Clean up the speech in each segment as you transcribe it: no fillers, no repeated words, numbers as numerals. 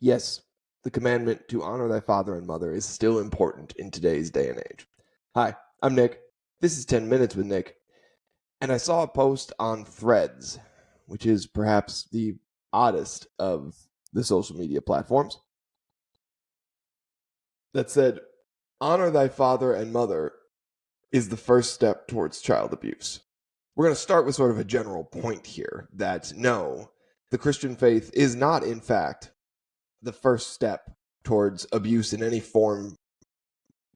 Yes, the commandment to honor thy father and mother is still important in today's day and age. Hi, I'm Nick. This is 10 Minutes with Nick. And I saw a post on Threads, which is perhaps the oddest of the social media platforms, that said, honor thy father and mother is the first step towards child abuse. We're going to start with sort of a general point here that no, the Christian faith is not, in fact, the first step towards abuse in any form,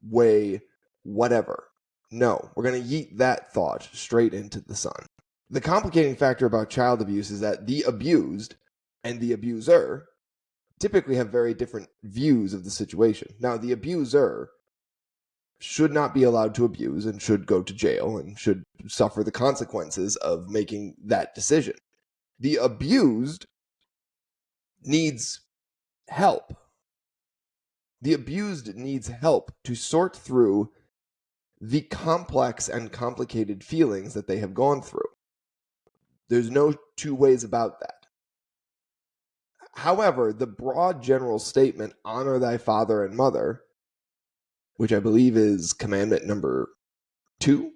way, whatever. No, we're going to yeet that thought straight into the sun. The complicating factor about child abuse is that the abused and the abuser typically have very different views of the situation. Now, the abuser should not be allowed to abuse and should go to jail and should suffer the consequences of making that decision. The abused needs help. The abused needs help to sort through the complex and complicated feelings that they have gone through. There's no two ways about that. However, the broad general statement, honor thy father and mother, which I believe is commandment number 2,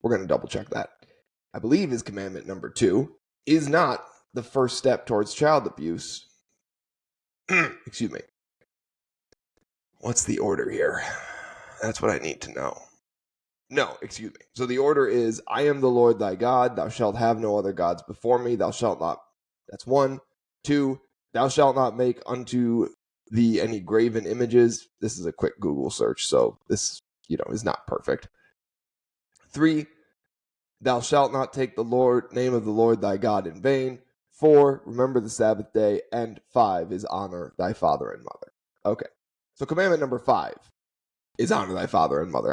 we're going to double check that, I believe is commandment number 2, is not the first step towards child abuse. Excuse me. What's the order here? That's what I need to know. No, excuse me. So the order is, I am the Lord thy God. Thou shalt have no other gods before me. Thou shalt not. That's 1. 2, thou shalt not make unto thee any graven images. This is a quick Google search, so this, is not perfect. 3, thou shalt not take the name of the Lord thy God in vain. 4, remember the Sabbath day. And 5 is honor thy father and mother. Okay. So commandment number 5 is honor thy father and mother.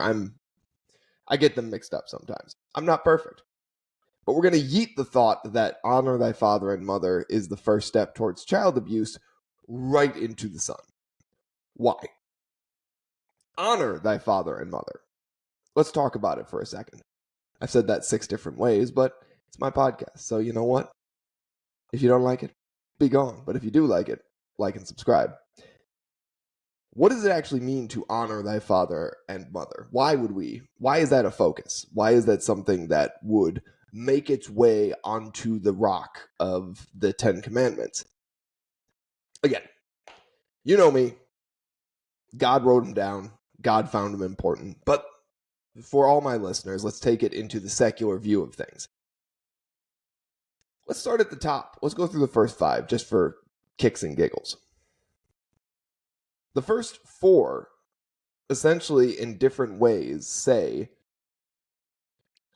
I get them mixed up sometimes. I'm not perfect. But we're going to yeet the thought that honor thy father and mother is the first step towards child abuse right into the sun. Why? Honor thy father and mother. Let's talk about it for a second. I've said that 6 different ways, but it's my podcast. So you know what? If you don't like it, be gone. But if you do like it, like and subscribe. What does it actually mean to honor thy father and mother? Why is that a focus? Why is that something that would make its way onto the rock of the 10 Commandments? Again, you know me. God wrote them down. God found them important. But for all my listeners, let's take it into the secular view of things. Let's start at the top. Let's go through the first 5 just for kicks and giggles. The first 4, essentially in different ways, say,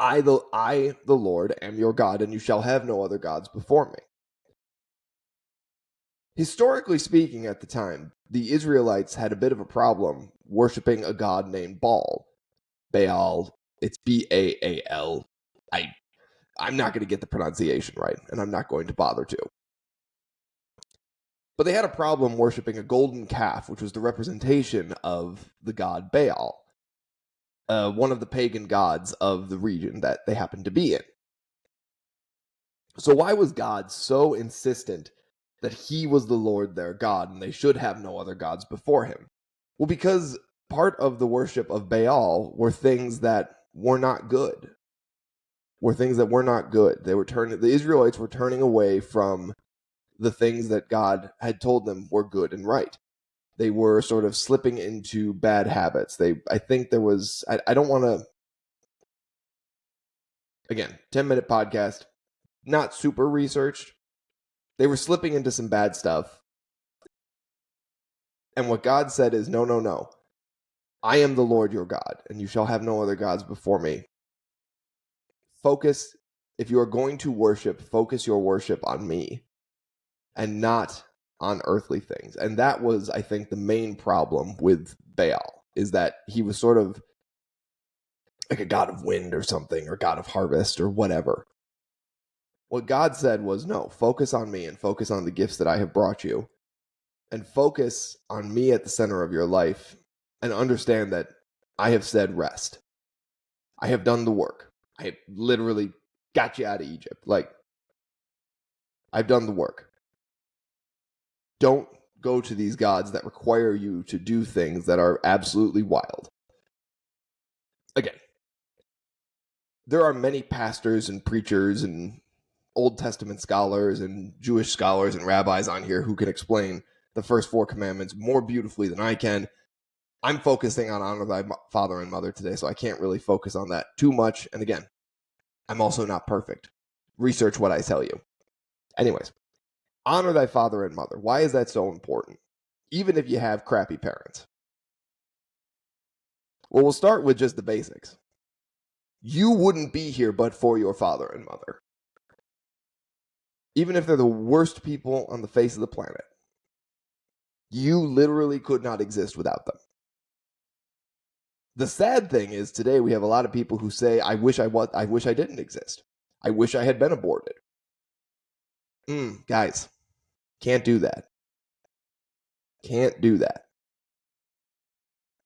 I, the Lord, am your God, and you shall have no other gods before me. Historically speaking, at the time, the Israelites had a bit of a problem worshiping a god named Baal. Baal, it's B-A-A-L. I'm not going to get the pronunciation right, and I'm not going to bother to. But they had a problem worshiping a golden calf, which was the representation of the god Baal, one of the pagan gods of the region that they happened to be in. So why was God so insistent that he was the Lord their God and they should have no other gods before him? Well, because part of the worship of Baal were things that were not good. The Israelites were turning away from the things that God had told them were good and right. They were sort of slipping into bad habits. I think there was, I don't want to, again, 10-minute podcast, not super researched. They were slipping into some bad stuff. And what God said is, no, no, no. I am the Lord your God, and you shall have no other gods before me. Focus, if you are going to worship, focus your worship on me and not on earthly things. And that was, I think, the main problem with Baal, is that he was sort of like a god of wind or something, or god of harvest or whatever. What God said was, no, focus on me and focus on the gifts that I have brought you, and focus on me at the center of your life, and understand that I have said rest. I have done the work. I have literally got you out of Egypt. I've done the work. Don't go to these gods that require you to do things that are absolutely wild. Again, there are many pastors and preachers and Old Testament scholars and Jewish scholars and rabbis on here who can explain the first 4 commandments more beautifully than I can. I'm focusing on honor thy father and mother today, so I can't really focus on that too much. And again, I'm also not perfect. Research what I tell you. Anyways, honor thy father and mother. Why is that so important? Even if you have crappy parents. Well, we'll start with just the basics. You wouldn't be here but for your father and mother. Even if they're the worst people on the face of the planet, you literally could not exist without them. The sad thing is today we have a lot of people who say, I wish I didn't exist. I wish I had been aborted. Guys, can't do that. Can't do that.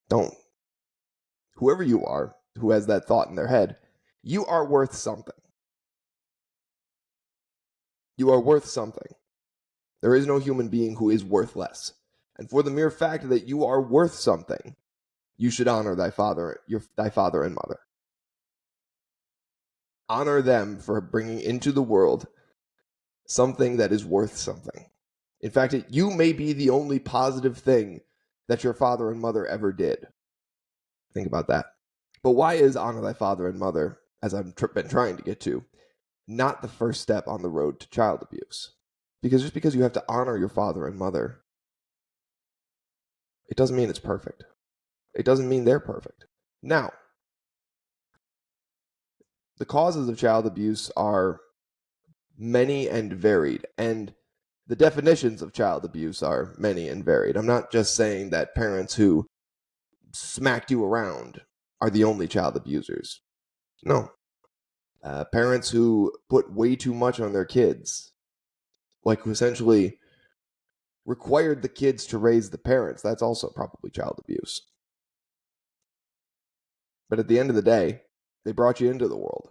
Don't. Whoever you are who has that thought in their head, you are worth something. You are worth something. There is no human being who is worth less. And for the mere fact that you are worth something, you should honor thy father and mother. Honor them for bringing into the world something that is worth something. In fact, you may be the only positive thing that your father and mother ever did. Think about that. But why is honor thy father and mother, as I've been trying to get to, not the first step on the road to child abuse? Because just because you have to honor your father and mother, it doesn't mean it's perfect. It doesn't mean they're perfect. Now, the causes of child abuse are many and varied, and the definitions of child abuse are many and varied. I'm not just saying that parents who smacked you around are the only child abusers. No. Parents who put way too much on their kids, like who essentially required the kids to raise the parents, that's also probably child abuse. But at the end of the day, they brought you into the world.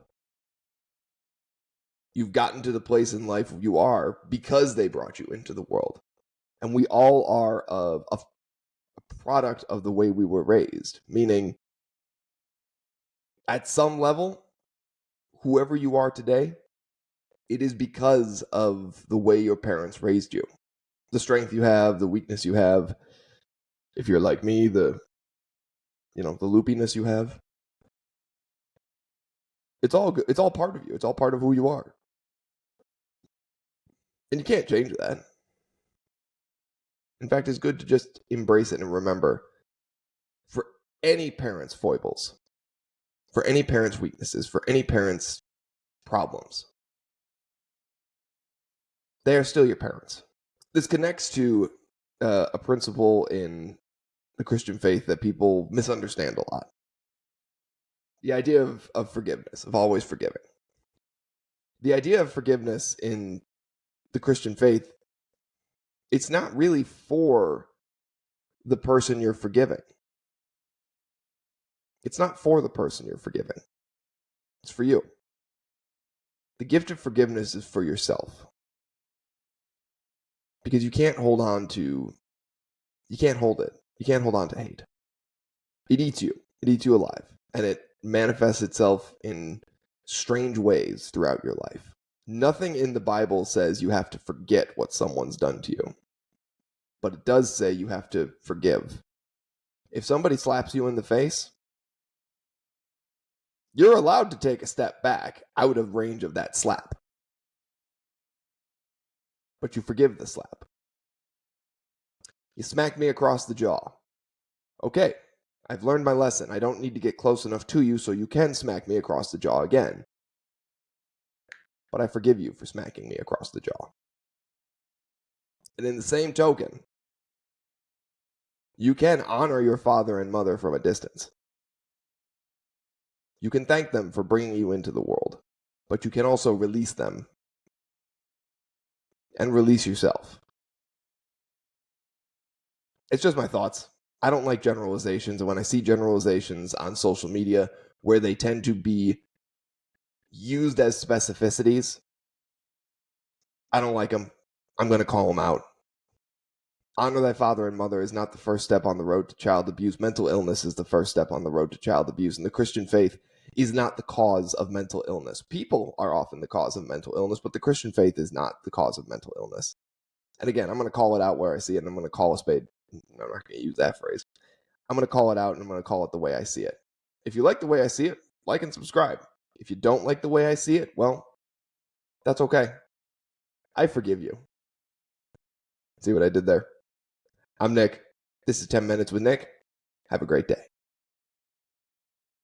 You've gotten to the place in life you are because they brought you into the world. And we all are a product of the way we were raised, meaning at some level, whoever you are today, it is because of the way your parents raised you. The strength you have, the weakness you have. If you're like me, the loopiness you have. It's all good. It's all part of you. It's all part of who you are. And you can't change that. In fact, it's good to just embrace it and remember, for any parent's foibles, for any parent's weaknesses, for any parent's problems, they are still your parents. This connects to a principle in the Christian faith that people misunderstand a lot. The idea of forgiveness, of always forgiving. The idea of forgiveness in the Christian faith, it's not really for the person you're forgiving. It's not for the person you're forgiving. It's for you. The gift of forgiveness is for yourself. Because you can't hold on to hate. You can't hold on to hate. It eats you. It eats you alive. And it manifests itself in strange ways throughout your life. Nothing in the Bible says you have to forget what someone's done to you. But it does say you have to forgive. If somebody slaps you in the face, you're allowed to take a step back out of range of that slap. But you forgive the slap. You smack me across the jaw. Okay, I've learned my lesson. I don't need to get close enough to you so you can smack me across the jaw again. But I forgive you for smacking me across the jaw. And in the same token, you can honor your father and mother from a distance. You can thank them for bringing you into the world, but you can also release them and release yourself. It's just my thoughts. I don't like generalizations, and when I see generalizations on social media where they tend to be used as specificities, I don't like them. I'm going to call them out. Honor thy father and mother is not the first step on the road to child abuse. Mental illness is the first step on the road to child abuse. And the Christian faith is not the cause of mental illness. People are often the cause of mental illness, but the Christian faith is not the cause of mental illness. And again, I'm going to call it out where I see it, and I'm going to call a spade. I'm not going to use that phrase. I'm going to call it out, and I'm going to call it the way I see it. If you like the way I see it, like and subscribe. If you don't like the way I see it, well, that's okay. I forgive you. See what I did there? I'm Nick. This is 10 Minutes with Nick. Have a great day.